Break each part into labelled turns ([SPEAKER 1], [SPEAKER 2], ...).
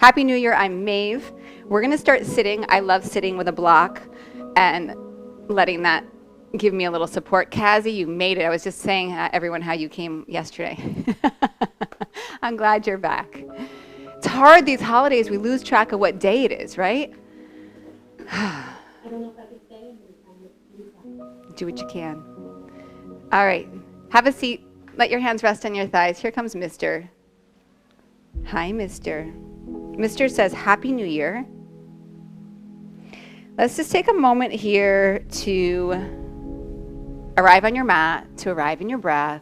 [SPEAKER 1] Happy New Year, I'm Maeve. We're gonna start sitting. I love sitting with a block and letting that give me a little support. Kazi, you made it. I was just saying everyone how you came yesterday. I'm glad you're back. It's hard these holidays, we lose track of what day it is, right?
[SPEAKER 2] I don't know if I could stay.
[SPEAKER 1] Do what you can. All right, have a seat. Let your hands rest on your thighs. Here comes Mr. Hi, Mr. Mr. says, Happy New Year. Let's just take a moment here to arrive on your mat, to arrive in your breath.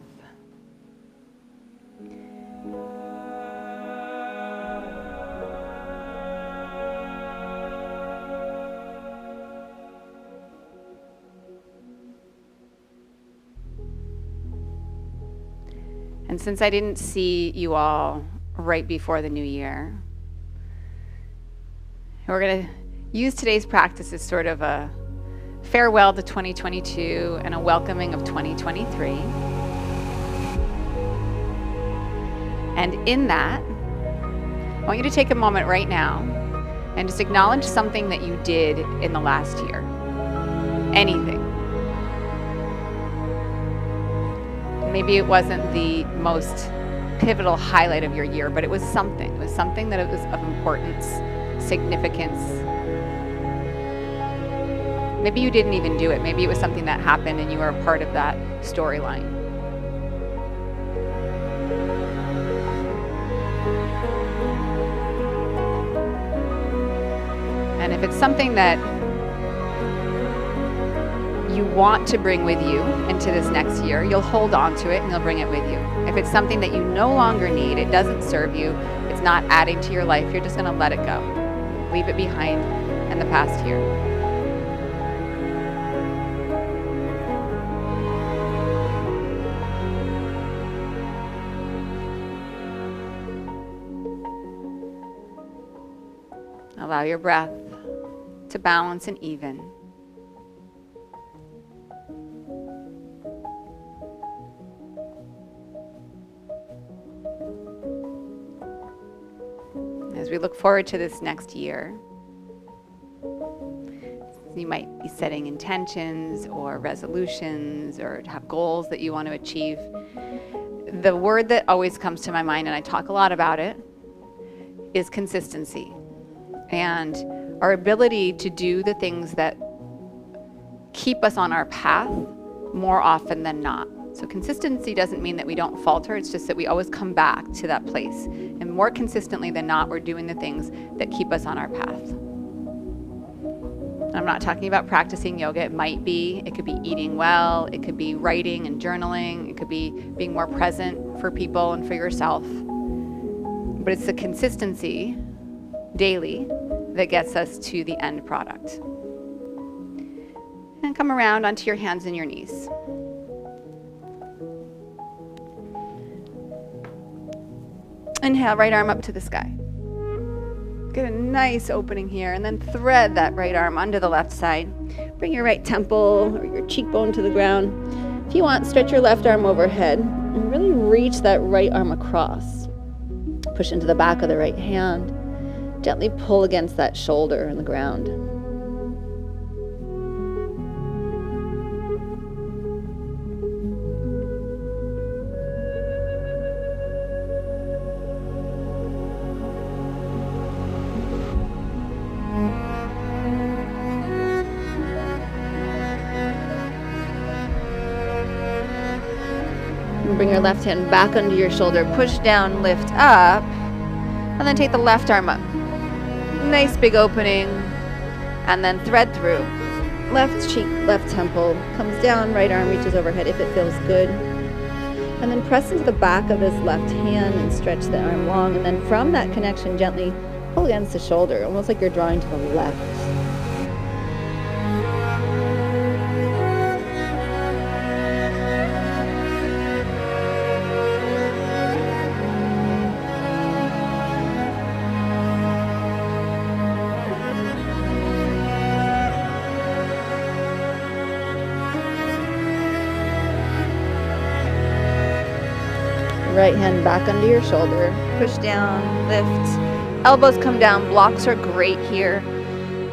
[SPEAKER 1] And since I didn't see you all right before the new year, we're going to use today's practice as sort of a farewell to 2022 and a welcoming of 2023. And in that, I want you to take a moment right now and just acknowledge something that you did in the last year. Anything. Maybe it wasn't the most pivotal highlight of your year, but it was something. It was something that it was of importance, significance. Maybe you didn't even do it. Maybe it was something that happened and you were a part of that storyline. And if it's something that you want to bring with you into this next year, you'll hold on to it and you'll bring it with you. If it's something that you no longer need, it doesn't serve you, it's not adding to your life, you're just going to let it go. Leave it behind in the past year. Allow your breath to balance and even. As we look forward to this next year, you might be setting intentions or resolutions or have goals that you want to achieve. The word that always comes to my mind, and I talk a lot about it, is consistency. And our ability to do the things that keep us on our path more often than not. So consistency doesn't mean that we don't falter, it's just that we always come back to that place. And more consistently than not, we're doing the things that keep us on our path. I'm not talking about practicing yoga. It might be, it could be eating well, it could be writing and journaling, it could be being more present for people and for yourself. But it's the consistency daily that gets us to the end product. And come around onto your hands and your knees. Inhale, right arm up to the sky. Get a nice opening here, and then thread that right arm under the left side. Bring your right temple or your cheekbone to the ground. If you want, stretch your left arm overhead and really reach that right arm across. Push into the back of the right hand. Gently pull against that shoulder in the ground. Bring your left hand back under your shoulder, push down, lift up, and then take the left arm up. Nice big opening, and then thread through. Left cheek, left temple, comes down, right arm reaches overhead if it feels good. And then press into the back of this left hand and stretch the arm long, and then from that connection, gently pull against the shoulder, almost like you're drawing to the left. Right hand back under your shoulder, push down, lift,
[SPEAKER 3] Elbows come down, blocks are great here.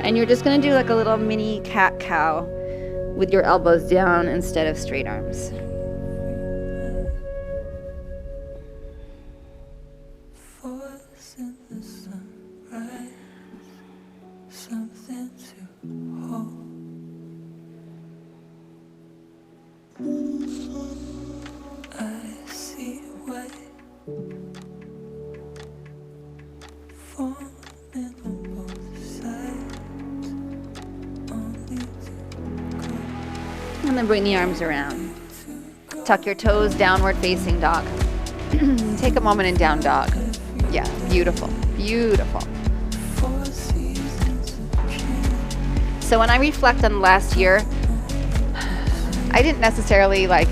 [SPEAKER 3] And you're just gonna do like a little mini cat-cow with your elbows down instead of straight arms. And then bring the arms around. Tuck your toes, downward facing dog.
[SPEAKER 1] Take a moment in down dog. Yeah, beautiful, beautiful.
[SPEAKER 3] So when I reflect on last year,
[SPEAKER 1] I didn't necessarily like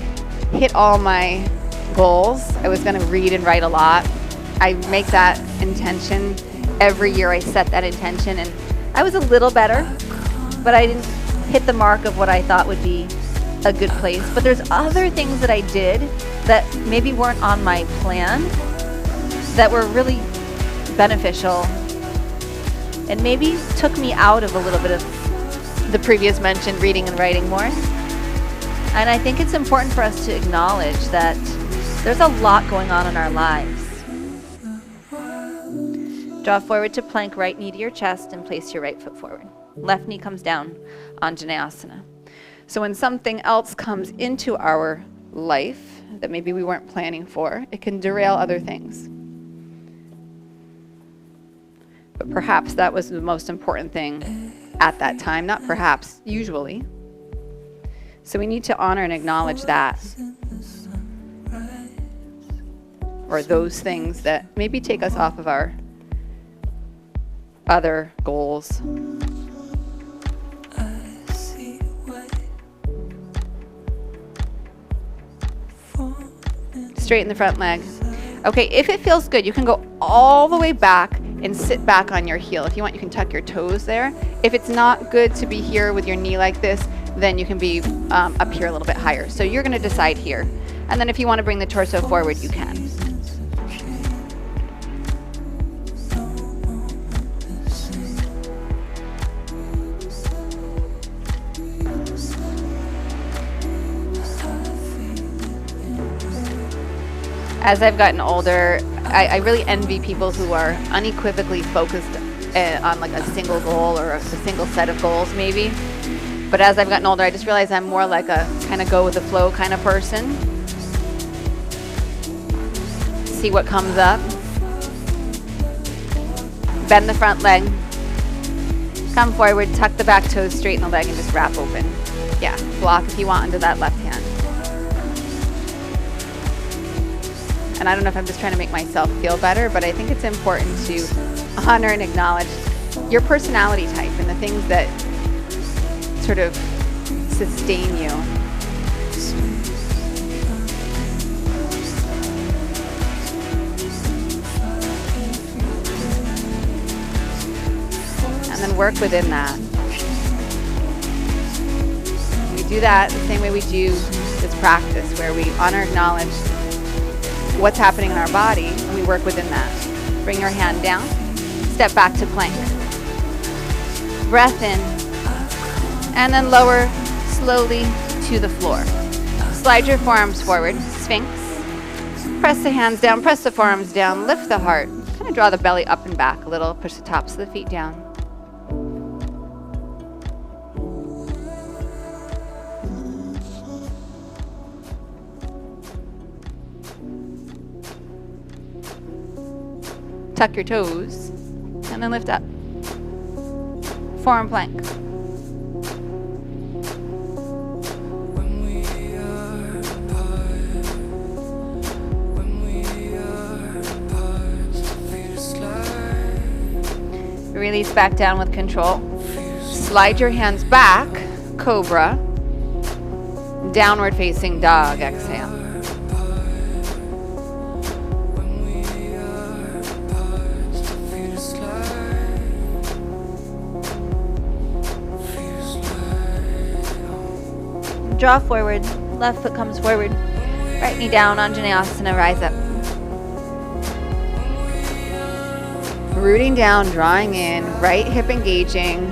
[SPEAKER 1] hit all my goals. I was going to read and write a lot. I make that intention every year. I set that intention, and
[SPEAKER 3] I was a little better, but I didn't hit the mark of what I thought would be a good place. But there's other things that I did that maybe weren't on my plan that were really beneficial and maybe took me out of a little bit of the previous mentioned reading and writing more. And I think it's important for us to acknowledge that there's a lot going on in our lives. Draw forward to plank, right knee to your chest, and place your right foot forward. Left knee comes down, Anjaneyasana.
[SPEAKER 1] So when something else comes into our life that maybe we weren't planning for, it can derail other things. But perhaps that was the most important thing at that time, not perhaps, usually. So we need to honor and acknowledge that. Or those things that maybe take us off of our other goals. Straighten the front leg. Okay, if it feels good, you can go all the way back and sit back on your heel. If you want, you can tuck your toes there. If it's not good to be here with your knee like this, then you can be up here a little bit higher. So you're going to decide here. And then if you want to bring the torso forward, you can. As I've gotten older, I really envy people who are unequivocally focused on like a single goal or a single set of goals maybe. But as I've gotten older, I just realize I'm more like a kind of go with the flow kind of person. See what comes up. Bend the front leg. Come forward, tuck the back toes, straighten the leg, and just wrap open. Yeah, block if you want under that left hand. And I don't know if I'm just trying to make myself feel better, but I think it's important to honor and acknowledge your personality type and the things that sort of sustain you. And then work within that. We do that the same way we do this practice, where we honor, acknowledge what's happening in our body, and we work within that. Bring your hand down, step back to plank. Breath in, and then lower slowly to the floor. Slide your forearms forward, Sphinx. Press the hands down, press the forearms down, lift the heart. Kind of draw the belly up and back a little, push the tops of the feet down. Tuck your toes, and then lift up. Forearm plank. Release back down with control. Slide your hands back, cobra. Downward facing dog, exhale. Draw forward, left foot comes forward, right knee down, Anjaneyasana, rise up. Rooting down, drawing in, right hip engaging.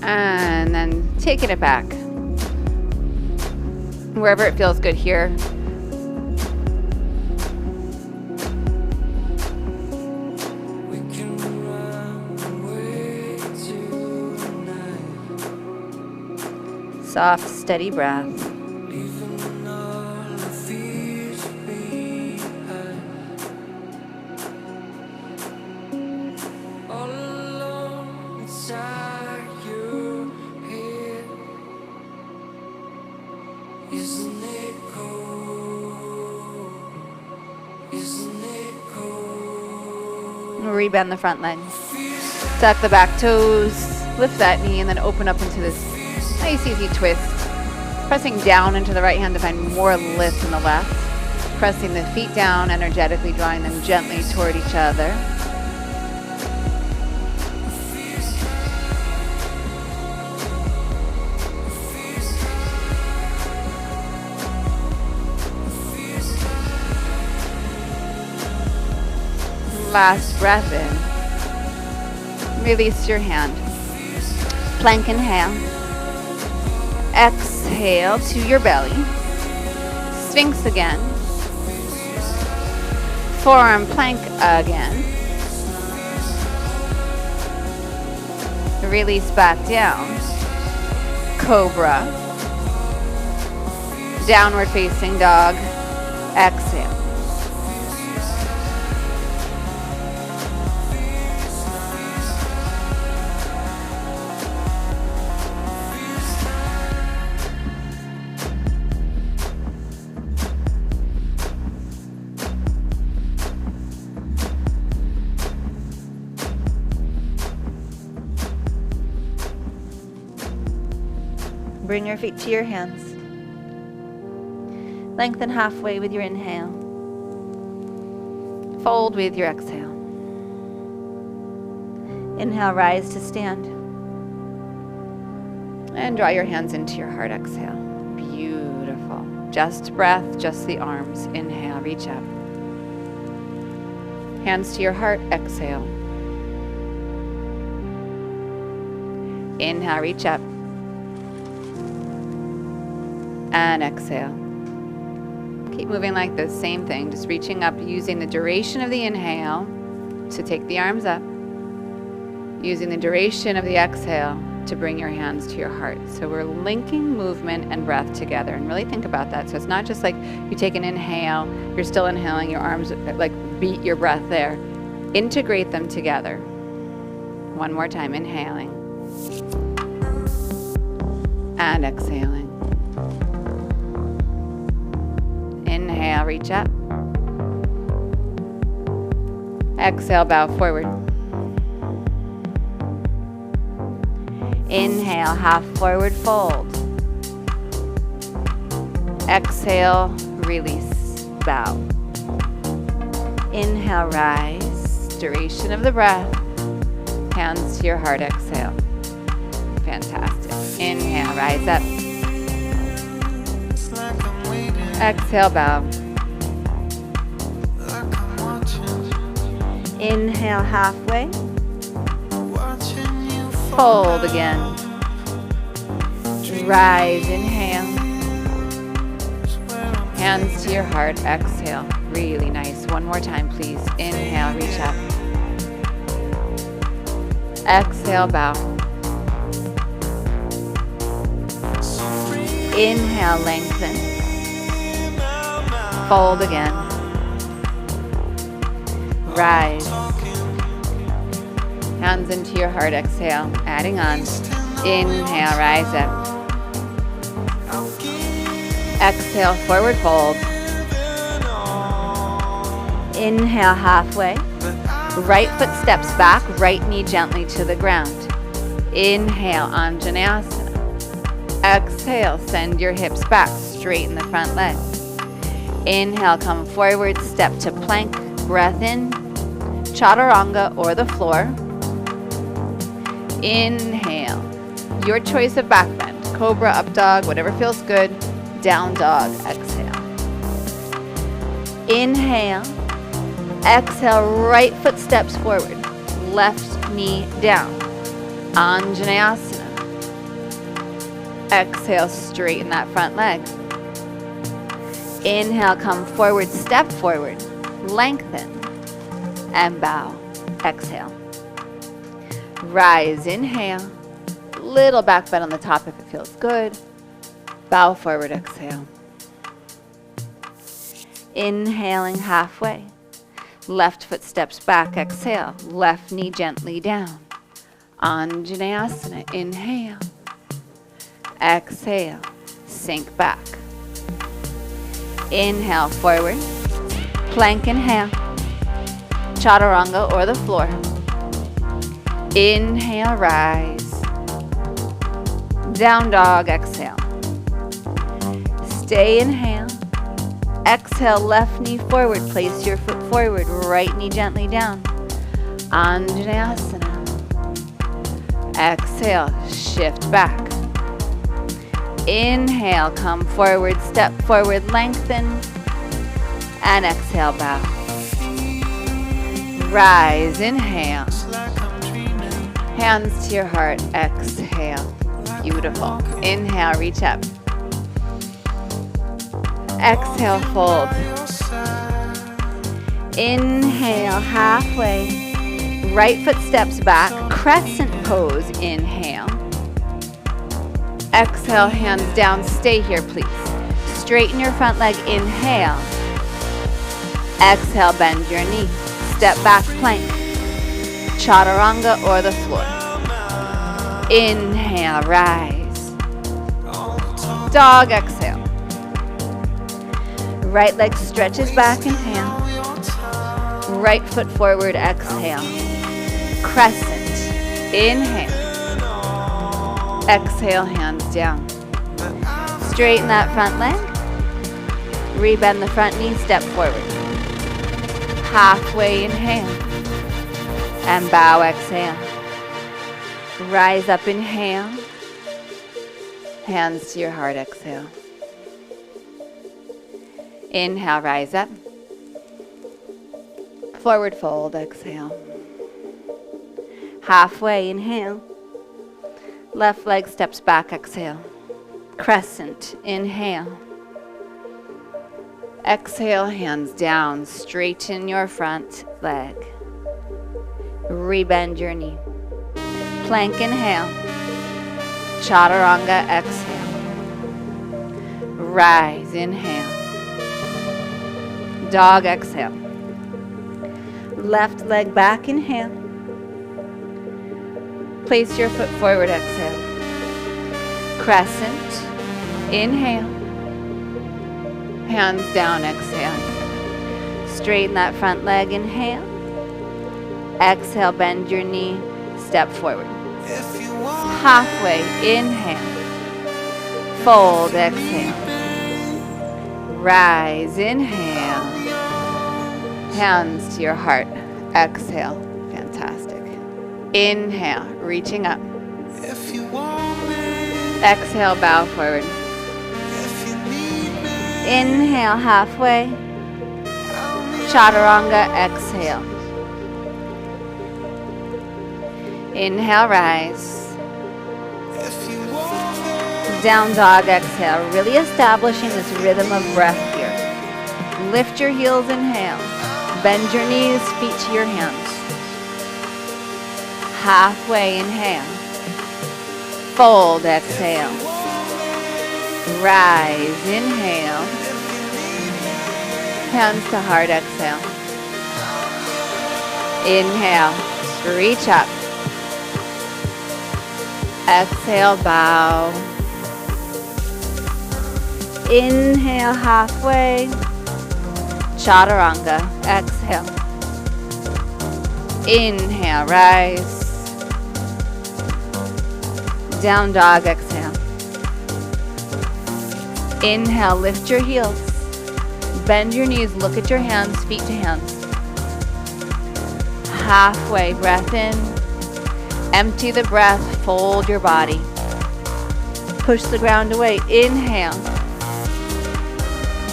[SPEAKER 1] And then taking it back. Wherever it feels good here. Soft, steady breath. Rebend the front leg. Tuck the back toes. Lift that knee and then open up into this nice easy twist. Pressing down into the right hand to find more lift in the left. Pressing the feet down, energetically drawing them gently toward each other. Last breath in. Release your hand. Plank inhale. Exhale to your belly. Sphinx again. Forearm plank again. Release back down. Cobra. Downward facing dog. Exhale.
[SPEAKER 3] Bring your feet to your hands. Lengthen halfway with your inhale. Fold with your exhale. Inhale, rise to stand.
[SPEAKER 1] And draw your hands into your heart, exhale. Beautiful. Just breath, just the arms. Inhale, reach up. Hands to your heart, exhale. Inhale, reach up. And exhale. Keep moving like this, same thing, just reaching up, using the duration of the inhale to take the arms up, using the duration of the exhale to bring your hands to your heart. So we're linking movement and breath together, and really think about that. So it's not just like you take an inhale, you're still inhaling, your arms like beat your breath there. Integrate them together. One more time, inhaling and exhaling. Inhale, reach up. Exhale, bow forward. Inhale, half forward fold. Exhale, release, bow. Inhale, rise. Duration of the breath. Hands to your heart, exhale. Fantastic. Inhale, rise up. Exhale, bow.
[SPEAKER 3] Inhale, halfway.
[SPEAKER 1] Fold again. Rise, inhale. Hands to your heart, exhale. Really nice. One more time, please. Inhale, reach up. Exhale, bow. Inhale, lengthen. Fold again. Rise. Hands into your heart, exhale. Adding on. Inhale, rise up. Exhale, forward fold.
[SPEAKER 3] Inhale, halfway.
[SPEAKER 1] Right foot steps back, right knee gently to the ground. Inhale, Anjaneyasana. Exhale, send your hips back, straighten the front leg. Inhale, come forward, step to plank, breath in, chaturanga or the floor. Inhale, your choice of back bend, cobra, up dog, whatever feels good, down dog, exhale. Inhale, exhale, right foot steps forward, left knee down, Anjaneyasana. Exhale, straighten that front leg. Inhale, come forward, step forward, lengthen, and bow. Exhale. Rise, inhale. Little back bend on the top if it feels good. Bow forward, exhale. Inhaling halfway. Left foot steps back, exhale. Left knee gently down. Anjaneyasana, inhale. Exhale, sink back. Inhale, forward. Plank, inhale. Chaturanga or the floor. Inhale, rise. Down dog, exhale. Stay, inhale. Exhale, left knee forward. Place your foot forward. Right knee gently down. Anjaneyasana. Exhale, shift back. Inhale, come forward, step forward, lengthen. And exhale, bow. Rise, inhale. Hands to your heart, exhale. Beautiful. Inhale, reach up. Exhale, fold. Inhale, halfway. Right foot steps back, crescent pose, inhale. Exhale, hands down, stay here please. Straighten your front leg, inhale. Exhale, bend your knee. Step back, plank. Chaturanga or the floor. Inhale, rise. Dog, exhale. Right leg stretches back, inhale. Right foot forward, exhale. Crescent, inhale. Exhale, hands down. Straighten that front leg. Rebend the front knee, step forward. Halfway, inhale. And bow, exhale. Rise up, inhale. Hands to your heart, exhale. Inhale, rise up. Forward fold, exhale. Halfway, inhale. Left leg steps back, exhale. Crescent, inhale. Exhale, hands down, straighten your front leg. Rebend your knee. Plank, inhale. Chaturanga, exhale. Rise, inhale. Dog, exhale. Left leg back, inhale. Place your foot forward, exhale. Crescent, inhale. Hands down, exhale. Straighten that front leg, inhale. Exhale, bend your knee, step forward. Halfway, inhale. Fold, exhale. Rise, inhale. Hands to your heart, exhale. Fantastic. Inhale, reaching up. Exhale, bow forward. Inhale, halfway. Chaturanga, exhale. Inhale, rise. Down dog, exhale. Really establishing this rhythm of breath here. Lift your heels, inhale. Bend your knees, feet to your hands. Halfway, inhale. Fold, exhale. Rise, inhale. Hands to heart, exhale. Inhale, reach up. Exhale, bow. Inhale, halfway. Chaturanga, exhale. Inhale, rise.
[SPEAKER 3] Down dog, exhale. Inhale, lift your heels. Bend your knees, look at your hands, feet to hands. Halfway, breath in. Empty the breath, fold your body. Push the ground away, inhale.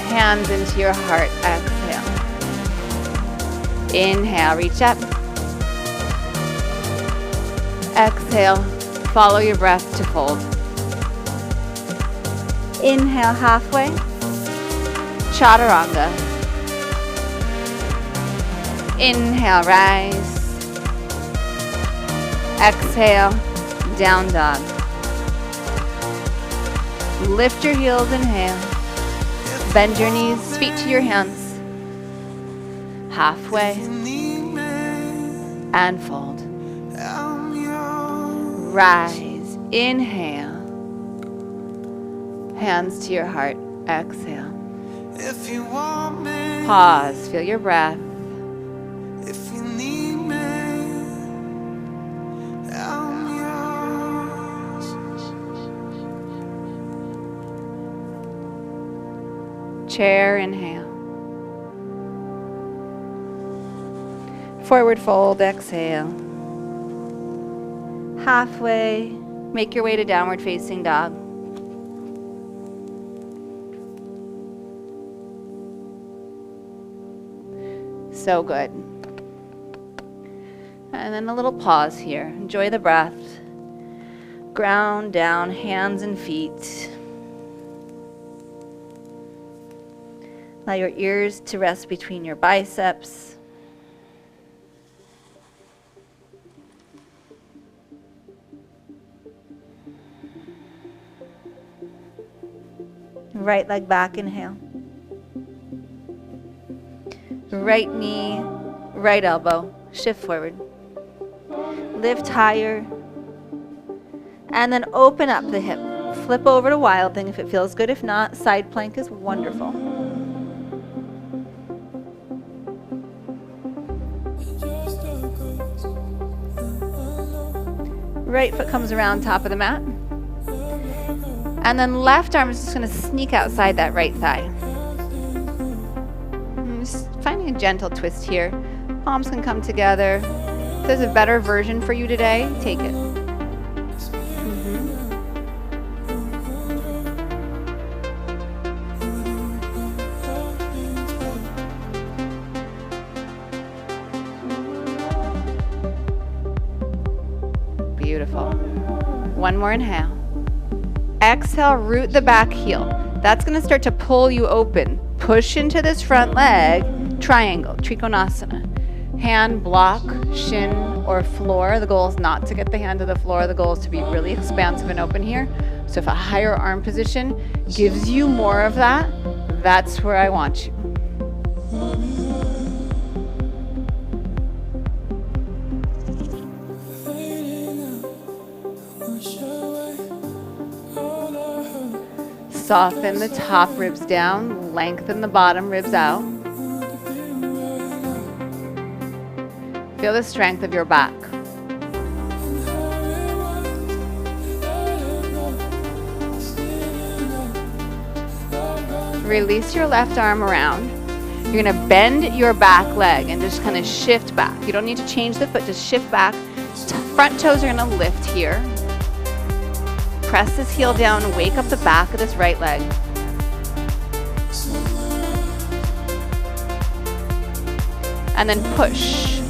[SPEAKER 3] Hands into your heart, exhale. Inhale, reach up. Exhale, follow your breath to fold. Inhale, halfway. Chaturanga. Inhale, rise. Exhale, down dog. Lift your heels, inhale. Bend your knees, feet to your hands. Halfway. And fold. Rise, inhale. Hands to your heart, exhale. Pause, feel your breath. Chair, inhale. Forward fold, exhale. Halfway, make your way to downward facing dog. So good. And then a little pause here. Enjoy the breath. Ground down, hands and feet. Allow your ears to rest between your biceps. Right leg back, inhale. Right knee, right elbow, shift forward. Lift higher. And then open up the hip. Flip over to wild thing if it feels good. If not, side plank is wonderful. Right foot comes around top of the mat. And then left arm is just going to sneak outside that right thigh. And just finding a gentle twist here. Palms can come together. If there's a better version for you today, take it. Beautiful. One more inhale. Exhale, root the back heel. That's going to start to pull you open. Push into this front leg, triangle, Trikonasana. Hand block, shin, or floor. The goal is not to get the hand to the floor. The goal is to be really expansive and open here. So if a higher arm position gives you more of that, that's where I want you. Soften the top ribs down, lengthen the bottom ribs out. Feel the strength of your back. Release your left arm around. You're going to bend your back leg and just kind of shift back. You don't need to change the foot, just shift back. Front toes are going to lift here. Press this heel down, wake up the back of this right leg. And then push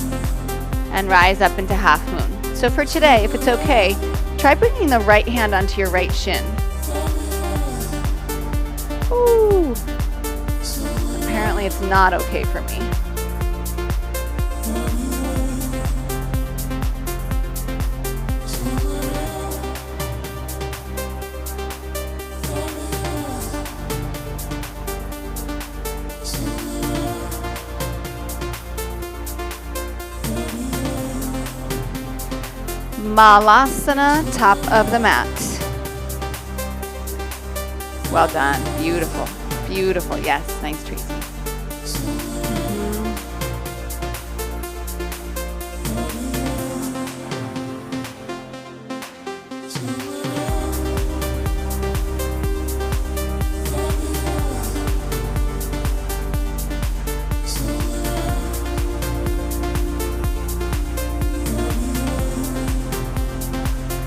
[SPEAKER 3] and rise up into half moon. So for today, if it's okay, try bringing the right hand onto your right shin. Ooh. Apparently it's not okay for me. Malasana, top of the mat. Well done. Beautiful. Beautiful. Yes. Nice, Tracy.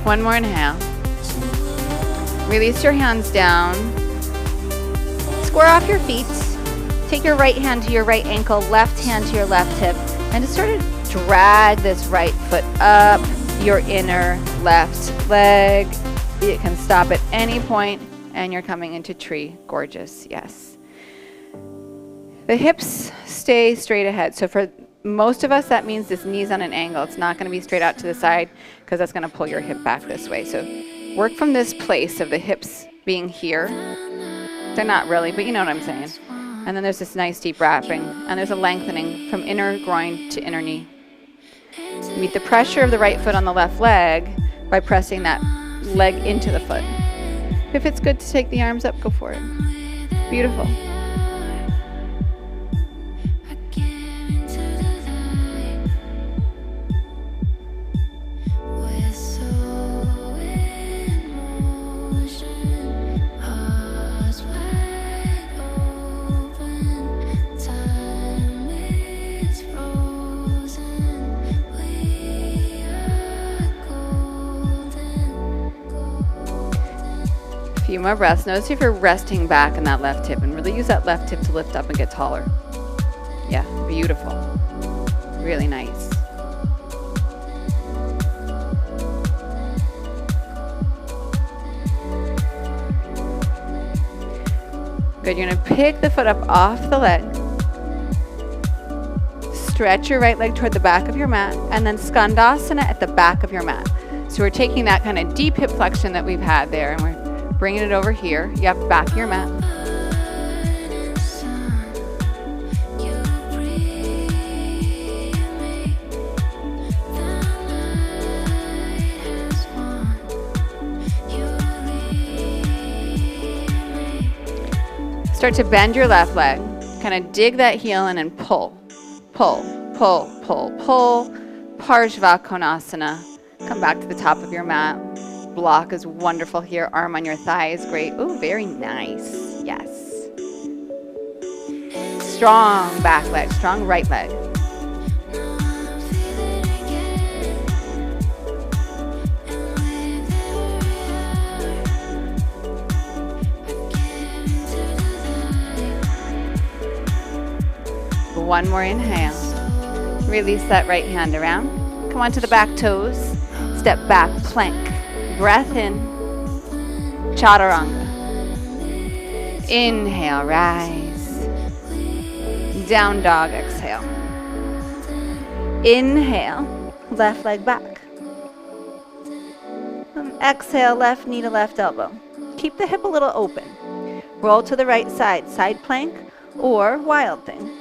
[SPEAKER 1] One more inhale. Release your hands down.
[SPEAKER 3] Square off your feet. Take your right hand to your right ankle, left hand to your left hip, and just sort of drag this right foot up your inner left leg. You can stop at any point, and you're coming into tree. Gorgeous, yes. The hips stay straight ahead. So for most of us, that means this knee's on an angle. It's not going to be straight out to the side because that's going to pull your hip back this way. So work from this place of the hips being here. They're not really, but you know what I'm saying. And then there's this nice deep wrapping, and there's a lengthening from inner groin to inner knee. Meet the pressure of the right foot on the left leg by pressing that leg into the foot. If it's good to take the arms up, go for it. Beautiful. Few more breaths. Notice if you're resting back in that left hip, and really use that left hip to lift up and get taller. Yeah, beautiful. Really nice. Good. You're going to pick the foot up off the leg. Stretch your right leg toward the back of your mat, and then skandasana at the back of your mat. So we're taking that kind of deep hip flexion that we've had there, and we're bringing it over here. Yep, back of your mat. Start to bend your left leg. Kind of dig that heel in and pull. Pull, pull, pull, pull. Parshvakonasana. Come back to the top of your mat. Block is wonderful here. Arm on your thigh is great. Ooh, very nice. Yes. Strong back leg, strong right leg. One more inhale. Release that right hand around. Come onto the back toes. Step back, plank. Breath in, chaturanga. Inhale, rise. Down dog, exhale. Inhale, left leg back. Exhale, left knee to left elbow. Keep the hip a little open. Roll to the right side, side plank or wild thing.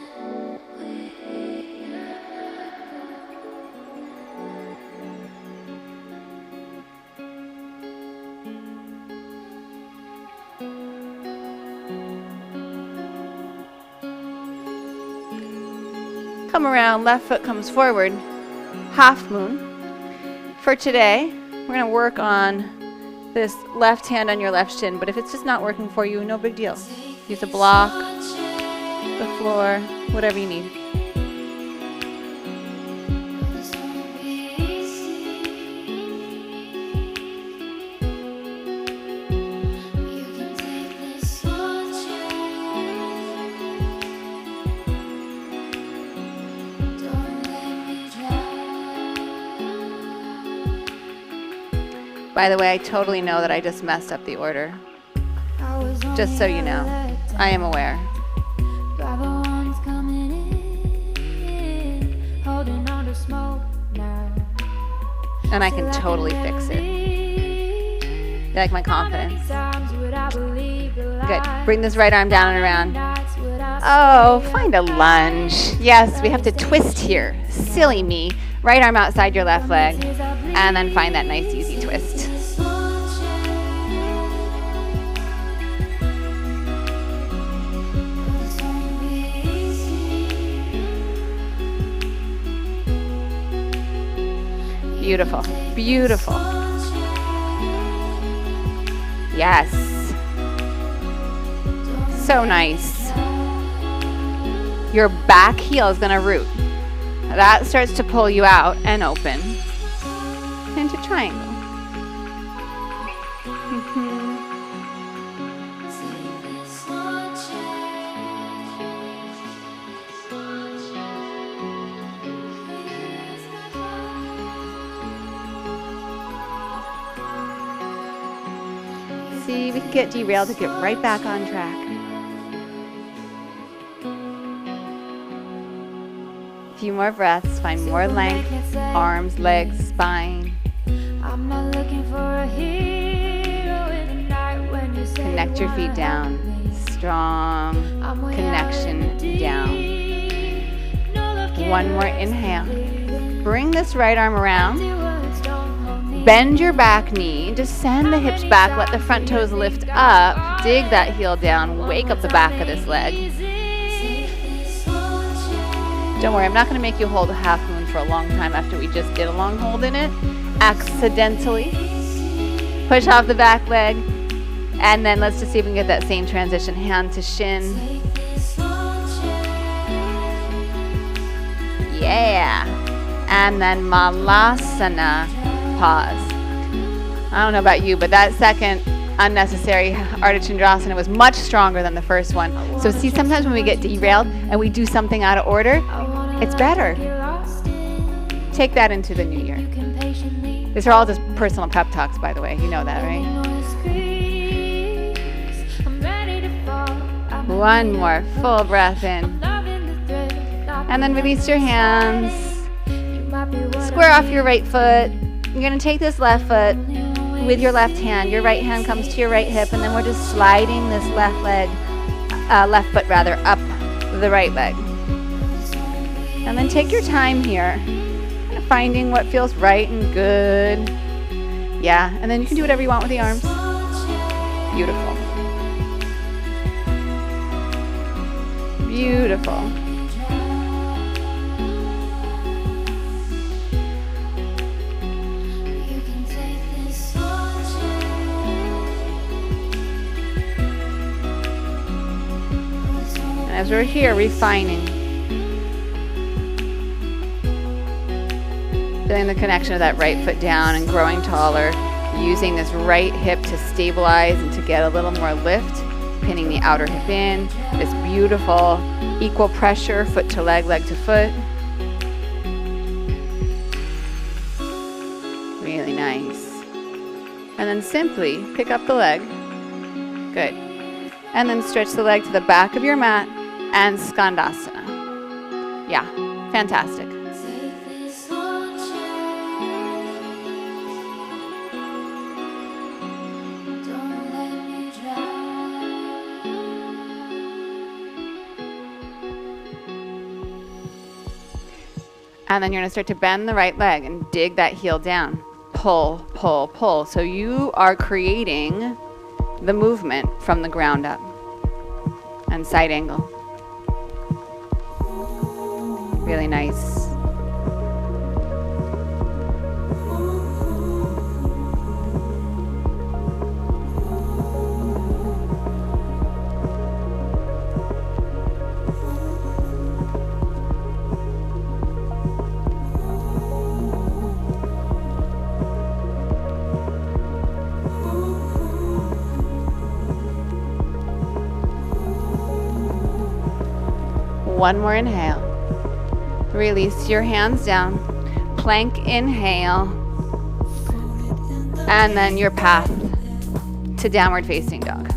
[SPEAKER 3] Come around, left foot comes forward, half moon. For today, we're going to work on this left hand on your left shin, but if it's just not working for you, no big deal. Use a block, the floor, whatever you need. By the way, I totally know that I just messed up the order. Just so you know, I am aware. And I can totally fix it. You like my confidence? Good. Bring this right arm down and around. Oh, find a lunge. Yes, we have to twist here. Silly me. Right arm outside your left leg. And then find that nice easy twist. Beautiful, beautiful. Yes. So nice. Your back heel is going to root. That starts to pull you out and open into triangle.
[SPEAKER 1] See, we can get derailed to get right back on track. A few more breaths, find more length, arms, legs, spine.
[SPEAKER 4] I'm not looking for a hero in the night when you say
[SPEAKER 1] Connect your feet down. Strong connection down. One more inhale. Bring this right arm around. Bend your back knee. Just send the hips back. Let the front toes lift up. Dig that heel down. Wake up the back of this leg. Don't worry, I'm not going to make you hold a half moon for a long time after we just did a long hold in it. Accidentally. Push off the back leg. And then let's just see if we can get that same transition. Hand to shin. Yeah. And then Malasana. Pause. I don't know about you, but that second unnecessary Ardha Chandrasana was much stronger than the first one. So see, sometimes when we get derailed and we do something out of order, it's better. Take that into the new year. These are all just personal pep talks, by the way. You know that, right? One more full breath in. And then release your hands. Square off your right foot. You're going to take this left foot with your left hand. Your right hand comes to your right hip, and then we're just sliding this left foot up the right leg. And then take your time here, finding what feels right and good. Yeah, and then you can do whatever you want with the arms. Beautiful. Beautiful. As we're here, refining. Feeling the connection of that right foot down and growing taller. Using this right hip to stabilize and to get a little more lift. Pinning the outer hip in. This beautiful equal pressure, foot to leg, leg to foot. Really nice. And then simply pick up the leg. Good. And then stretch the leg to the back of your mat. And Skandasana. Yeah, fantastic. And then you're going to start to bend the right leg and dig that heel down. Pull, pull, pull. So you are creating the movement from the ground up. And side angle. Really nice. One more inhale. Release your hands down. Plank inhale. And then your path to downward facing dog.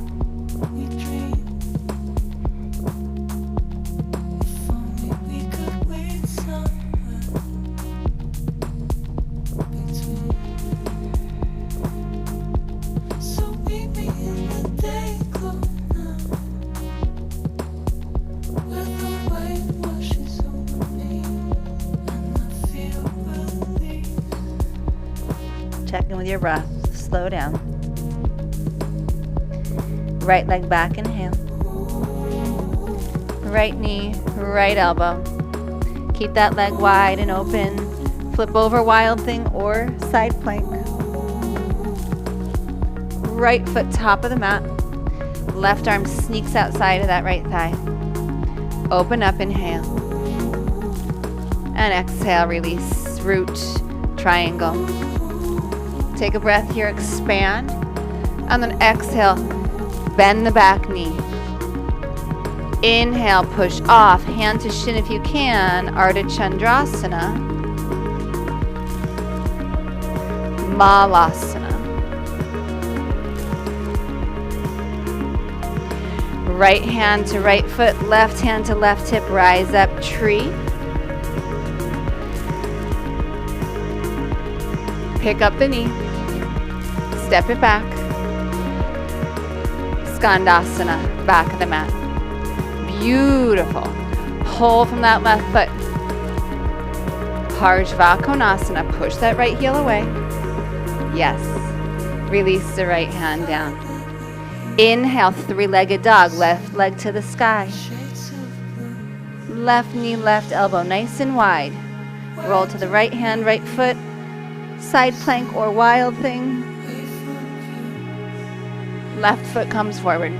[SPEAKER 3] Check in with your breath. Slow down. Right leg back, inhale. Right knee, right elbow. Keep that leg wide and open. Flip over wild thing or side plank. Right foot top of the mat. Left arm sneaks outside of that right thigh. Open up, inhale. And exhale, release. Root, triangle. Take a breath here, expand.
[SPEAKER 1] And then exhale, bend the back knee. Inhale, push off, hand to shin if you can, Ardha Chandrasana. Malasana. Right hand to right foot, left hand to left hip, rise up, tree. Pick up the knee, step it back. Skandasana, back of the mat. Beautiful. Pull from that left foot. Parshvakonasana, push that right heel away. Yes. Release the right hand down. Inhale, three-legged dog, left leg to the sky. Left knee, left elbow, nice and wide. Roll to the right hand, right foot. Side plank or wild thing. Left foot comes forward.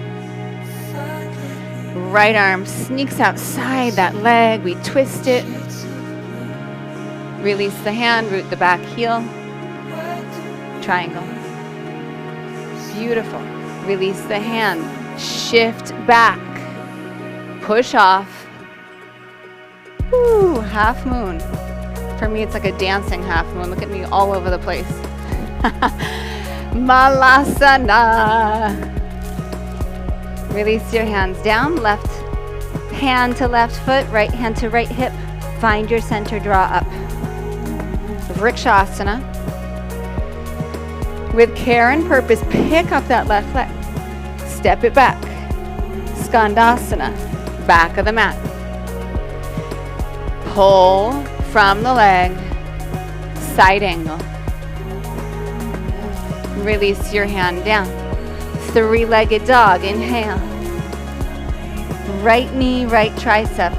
[SPEAKER 1] Right arm sneaks outside that leg. We twist it. Release the hand, root the back heel. Triangle. Beautiful. Release the hand. Shift back. Push off. Woo, half moon. For me, it's like a dancing half moon. Look at me all over the place. Malasana. Release your hands down. Left hand to left foot, right hand to right hip. Find your center, draw up. Vrikshasana. With care and purpose, pick up that left leg. Step it back. Skandasana. Back of the mat. Pull from the leg. Side angle. Release your hand down. Three-legged dog, inhale. Right knee, right tricep.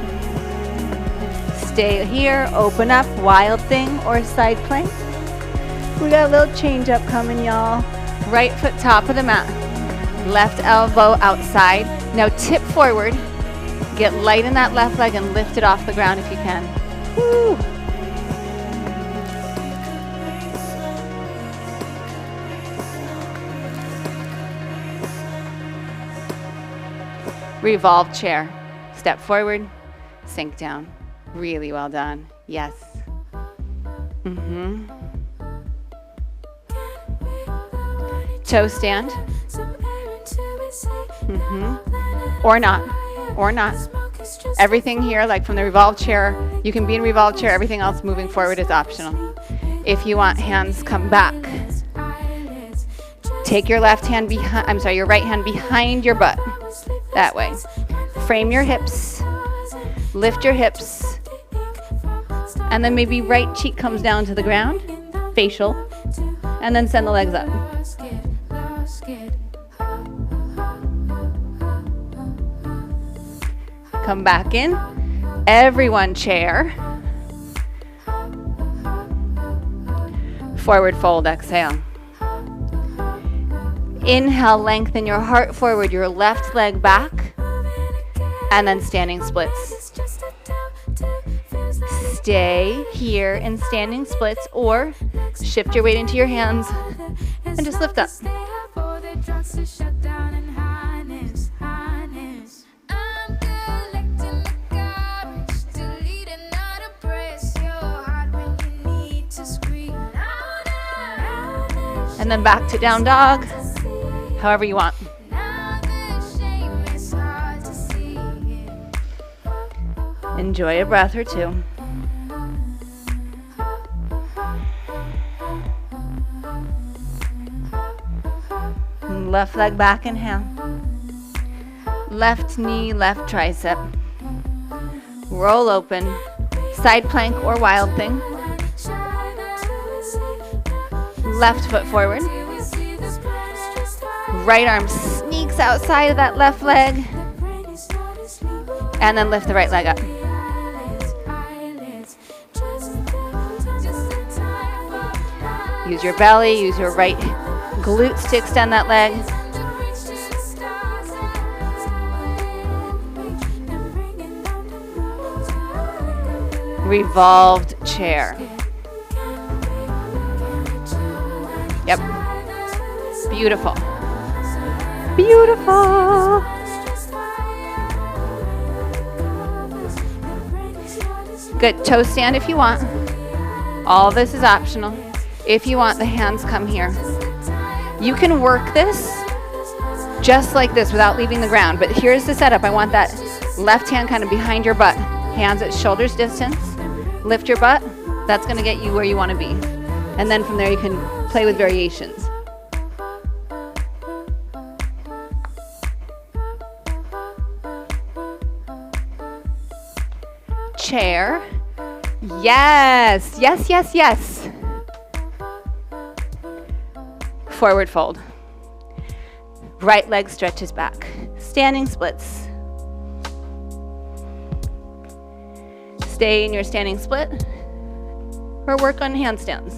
[SPEAKER 1] Stay here, open up, wild thing or side plank. We got a little change up coming, y'all. Right foot top of the mat. Left elbow outside. Now tip forward. Get light in that left leg and lift it off the ground if you can. Woo. Revolve chair. Step forward, sink down. Really well done. Yes. Toe stand. Or not. Or not. Everything here, like from the revolve chair, you can be in revolve chair. Everything else moving forward is optional. If you want, hands come back. Take your left hand behind, your right hand behind your butt. That way. Frame your hips. Lift your hips. And then maybe right cheek comes down to the ground. Facial. And then send the legs up. Come back in. Everyone chair. Forward fold, exhale. Inhale, lengthen your heart forward, your left leg back, and then standing splits. Stay here in standing splits or shift your weight into your hands and just lift up. And then back to down dog. However you want. Enjoy a breath or two. Left leg back, inhale. Left knee, left tricep. Roll open. Side plank or wild thing. Left foot forward. Right arm sneaks outside of that left leg. And then lift the right leg up. Use your belly, use your right glutes to extend that leg. Revolved chair. Yep. Beautiful.
[SPEAKER 3] Beautiful. Good. Toe stand if you want. All this is optional. If you want, the hands come here. You can work this just like this without leaving the ground, but here's the setup. I want that left hand kind of behind your butt. Hands at shoulders distance. Lift your butt. That's going to get you where you want to be. And then from there you can play with variations. Chair. Yes, yes, yes, yes. Forward fold. Right leg stretches back. Standing splits. Stay in your standing split or work on handstands.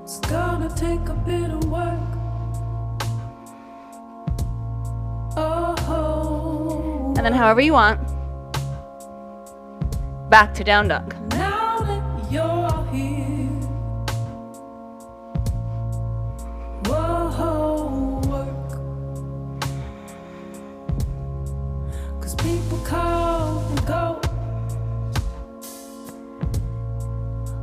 [SPEAKER 5] It's gonna take a bit of work. Oh,
[SPEAKER 3] and then however you want, back to down dog.
[SPEAKER 5] now that you're here, whoa, work. 'Cause people come and go.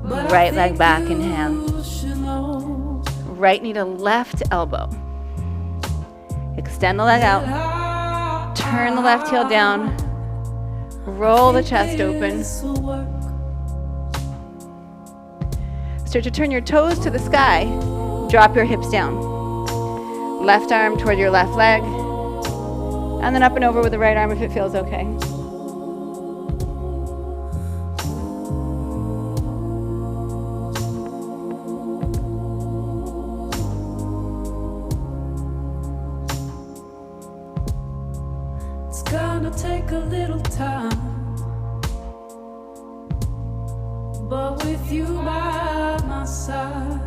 [SPEAKER 5] But I
[SPEAKER 3] Right leg
[SPEAKER 5] think
[SPEAKER 3] back in
[SPEAKER 5] you
[SPEAKER 3] hand.
[SPEAKER 5] should know
[SPEAKER 3] Right knee to left elbow. Extend the leg out.
[SPEAKER 5] that
[SPEAKER 3] Turn the left heel down. Roll the chest open.
[SPEAKER 5] this will work.
[SPEAKER 3] Start to turn your toes to the sky. Drop your hips down. Left arm toward your left leg. And then up and over with the right arm if it feels okay.
[SPEAKER 5] It's gonna take a little time, but with you by my side,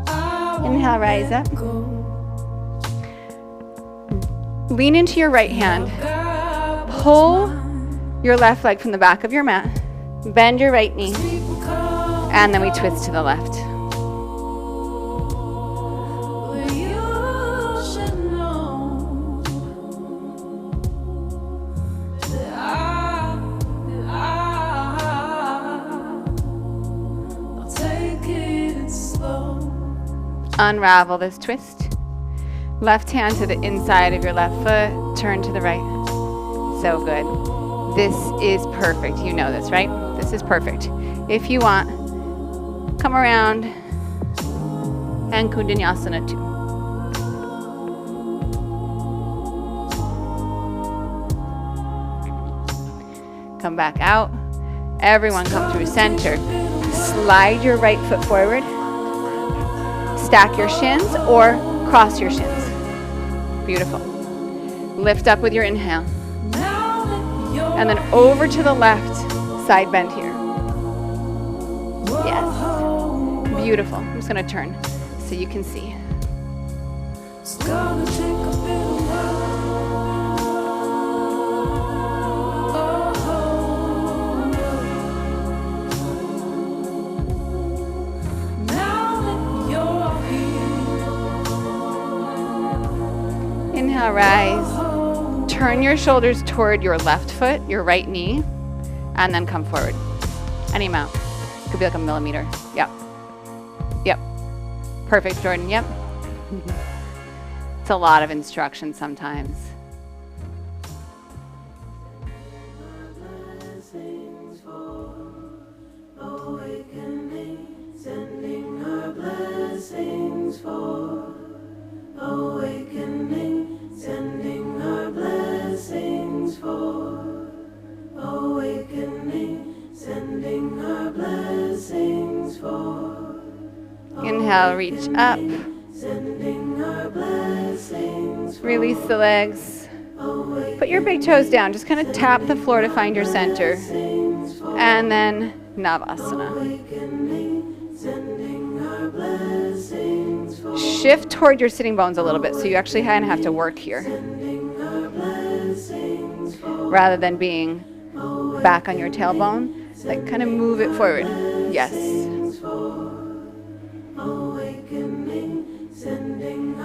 [SPEAKER 5] I won't
[SPEAKER 3] Inhale, rise
[SPEAKER 5] let
[SPEAKER 3] up.
[SPEAKER 5] go.
[SPEAKER 3] Lean into your right hand.
[SPEAKER 5] God, what's
[SPEAKER 3] Pull
[SPEAKER 5] mine?
[SPEAKER 3] your left leg from the back of your mat. Bend your right knee.
[SPEAKER 5] People come,
[SPEAKER 3] And then we twist to the left.
[SPEAKER 5] but you should know that I'll take it slow.
[SPEAKER 3] Unravel this twist. Left hand to the inside of your left foot. Turn to the right. So good. This is perfect. You know this, right? This is perfect. If you want, come around and Kundanyasana too. Come back out. Everyone come through center. Slide your right foot forward. Stack your shins or cross your shins. Beautiful. Lift up with your inhale. And then over to the left, side bend here. Yes. Beautiful. I'm just going to turn so you can see.
[SPEAKER 5] It's gonna take a bit of work. Now that you're here,
[SPEAKER 3] Inhale, rise. Turn your shoulders toward your left foot, your right knee, and then come forward. Any amount. Could be like a millimeter. Yep. Yep. Perfect, Jordan. Yep. It's a lot of instruction sometimes.
[SPEAKER 5] blessings for awakening, sending her blessings for awakening, sending her blessings for awakening, sending her blessings for
[SPEAKER 3] Inhale, reach up.
[SPEAKER 5] sending her blessings for
[SPEAKER 3] Release the legs. Put your big toes down. Just kind of tap the floor to find your center. And then Navasana.
[SPEAKER 5] awakening, sending her blessings for
[SPEAKER 3] Shift toward your sitting bones a little bit so you actually kind of have to work here
[SPEAKER 5] sending her blessings for
[SPEAKER 3] rather than being back on your tailbone.
[SPEAKER 1] Like kind of move it forward. Yes.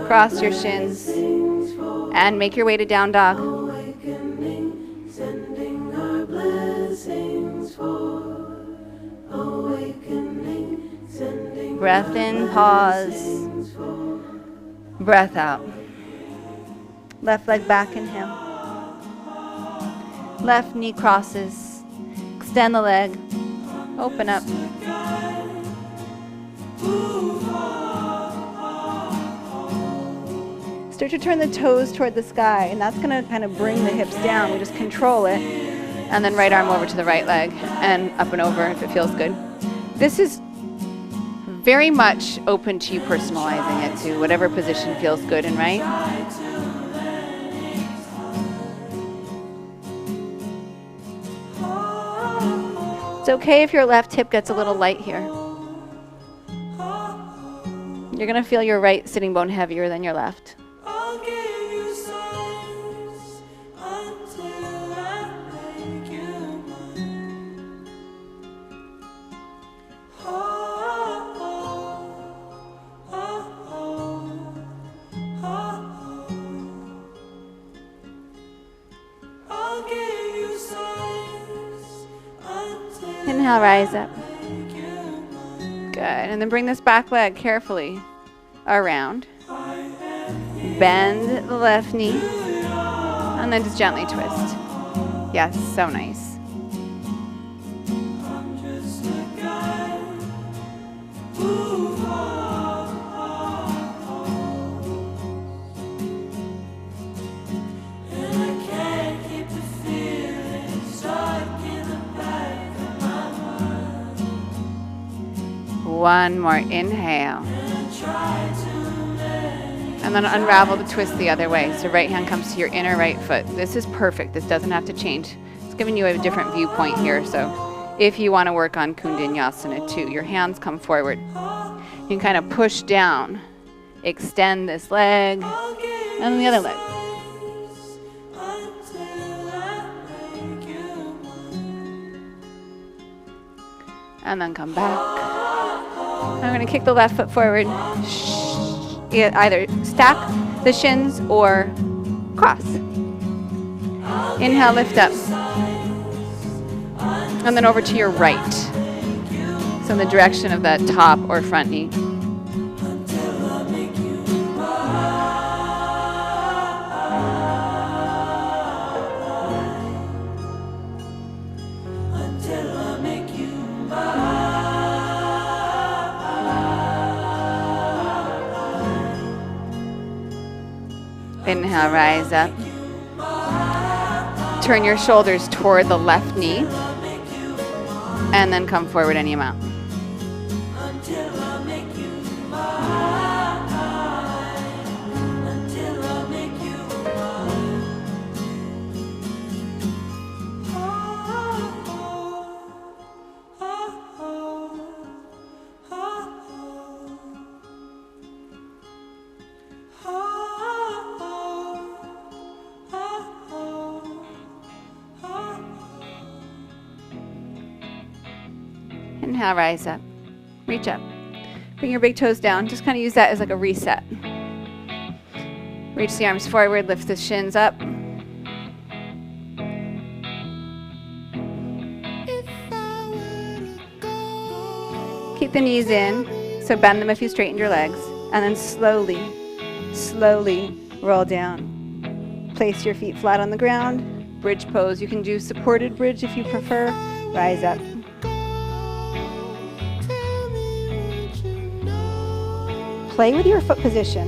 [SPEAKER 1] Cross your shins and make your way to down dog. Breath in, pause. Breath out. Left leg back, inhale. Left knee crosses. Extend the leg. Open up. Start to turn the toes toward the sky, and that's going to kind of bring the hips down. We just control it. And then right arm over to the right leg and up and over if it feels good. This is very much open to you personalizing it to whatever position feels good and right. It's okay if your left hip gets a little light here. You're going to feel your right sitting bone heavier than your left. Inhale, rise up. Good. And then bring this back leg carefully around. Bend the left knee. And then just gently twist. Yes, so nice. One more inhale. And then unravel the twist the other way. So right hand comes to your inner right foot. This is perfect. This doesn't have to change. It's giving you a different viewpoint here. So if you want to work on Kundalini too, your hands come forward. You can kind of push down. Extend this leg. And then the other leg. And then come back. I'm going to kick the left foot forward. Either stack the shins or cross. Inhale, lift up. And then over to your right. So in the direction of that top or front knee. Inhale, rise up. Turn your shoulders toward the left knee. And then come forward any amount. Inhale, rise up. Reach up. Bring your big toes down. Just kind of use that as like a reset. Reach the arms forward, lift the shins up. Keep the knees in, so bend them if you straightened your legs. And then slowly, slowly roll down. Place your feet flat on the ground. Bridge pose. You can do supported bridge if you prefer. Rise up. Play with your foot position.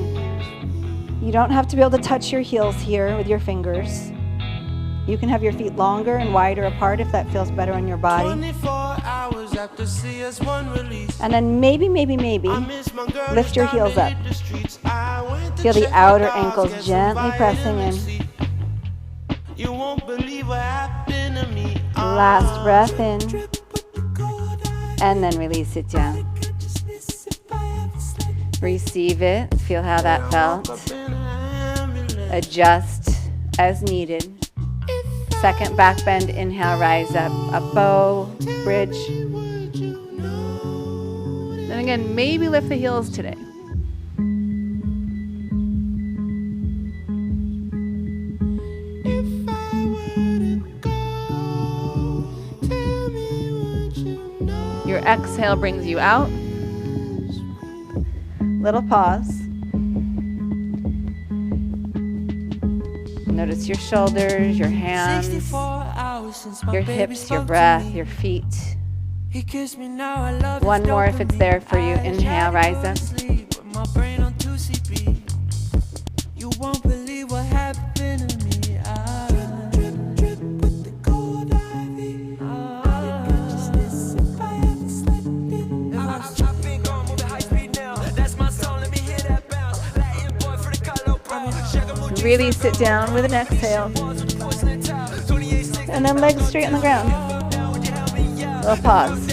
[SPEAKER 1] You don't have to be able to touch your heels here with your fingers. You can have your feet longer and wider apart if that feels better on your body. And then maybe, lift your heels up. Feel the outer ankles gently pressing in. Last breath in. And then release it down. Receive it. Feel how that felt. Adjust as needed. second back bend. Inhale, rise up, a bow, bridge. Then again, maybe lift the heels today. Your exhale brings you out. Little pause. Notice your shoulders, your hands, your hips, your breath, your feet. One more if it's there for you. Inhale, rise up. You won't believe what happened to me. Really sit down with an exhale. And then legs straight on the ground. Little pause.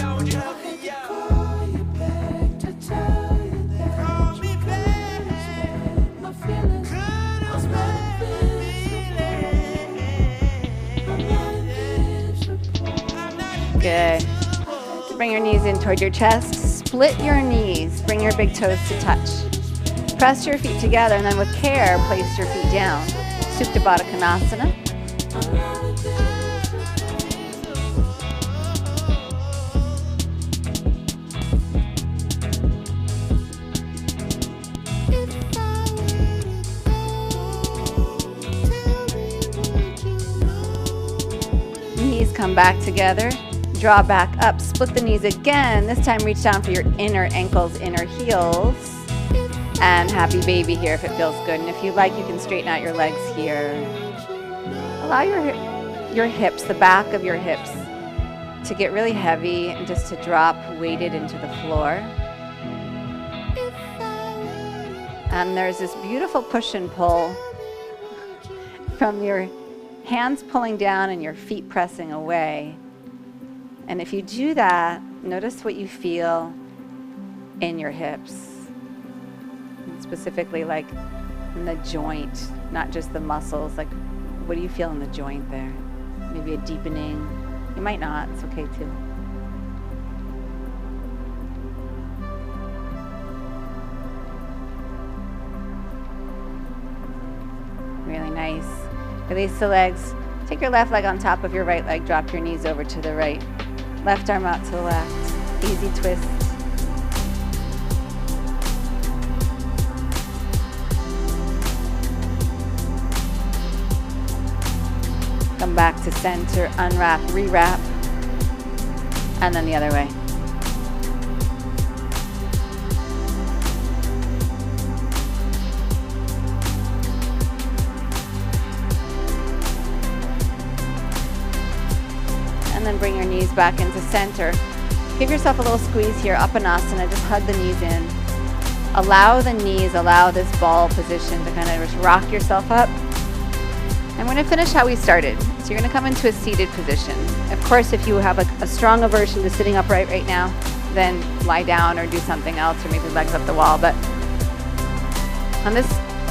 [SPEAKER 1] Good. Bring your knees in toward your chest. Split your knees. Bring your big toes to touch. Press your feet together, and then with care, place your feet down. Supta Baddha Konasana. Knees come back together. Draw back up. Split the knees again. This time reach down for your inner ankles, inner heels. And happy baby here if it feels good. And if you like, you can straighten out your legs here. Allow your hips, the back of your hips, to get really heavy and just to drop weighted into the floor. And there's this beautiful push and pull from your hands pulling down and your feet pressing away. And if you do that, notice what you feel in your hips. Specifically like in the joint, not just the muscles. Like, what do you feel in the joint there? Maybe a deepening. You might not, it's okay too. Really nice. Release the legs. Take your left leg on top of your right leg. Drop your knees over to the right. Left arm out to the left. Easy twist. Come back to center, unwrap, rewrap, and then the other way. And then bring your knees back into center. Give yourself a little squeeze here, Uppanasana, just hug the knees in. Allow the knees, allow this ball position to kind of just rock yourself up. I'm going to finish how we started. So you're going to come into a seated position. Of course, if you have a strong aversion to sitting upright right now, then lie down or do something else, or maybe legs up the wall. But on this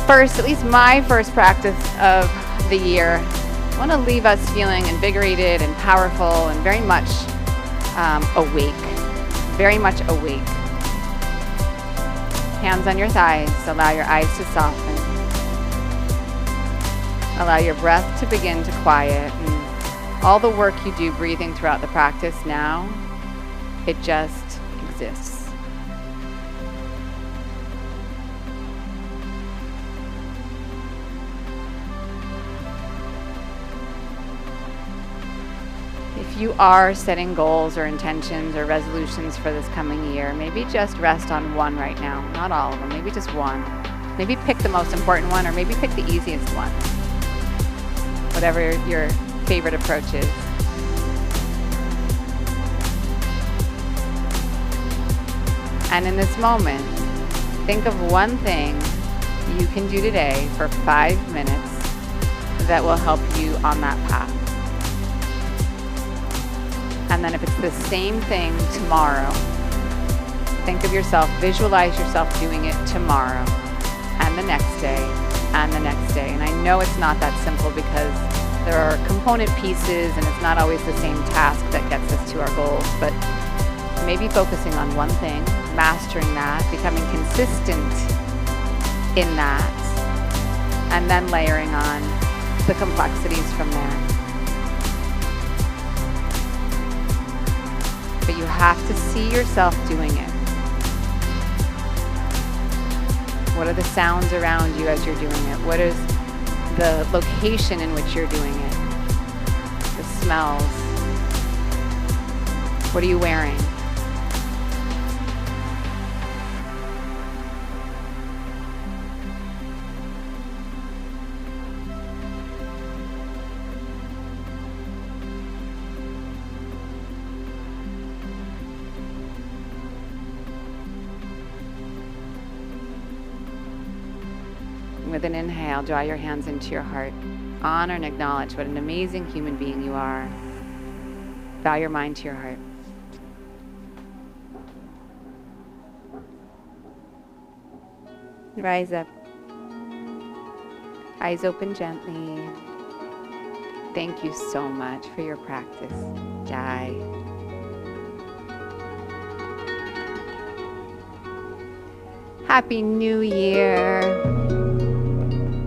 [SPEAKER 1] first, at least my first practice of the year, I want to leave us feeling invigorated and powerful and very much awake. Very much awake. Hands on your thighs. Allow your eyes to soften. Allow your breath to begin to quiet. And all the work you do breathing throughout the practice now, it just exists. If you are setting goals or intentions or resolutions for this coming year, maybe just rest on one right now. Not all of them, maybe just one. Maybe pick the most important one, or maybe pick the easiest one. Whatever your favorite approach is. And in this moment, think of one thing you can do today for 5 minutes that will help you on that path. And then if it's the same thing tomorrow, think of yourself, visualize yourself doing it tomorrow, and the next day, and the next day. And I know it's not that simple because There are component pieces, and it's not always the same task that gets us to our goals, but maybe focusing on one thing, mastering that, becoming consistent in that, and then layering on the complexities from there. But you have to see yourself doing it. What are the sounds around you as you're doing it? What is the location in which you're doing it? The smells. What are you wearing? With an inhale, draw your hands into your heart. Honor and acknowledge what an amazing human being you are. Bow your mind to your heart. Rise up. Eyes open gently. Thank you so much for your practice. Jai. Happy New Year.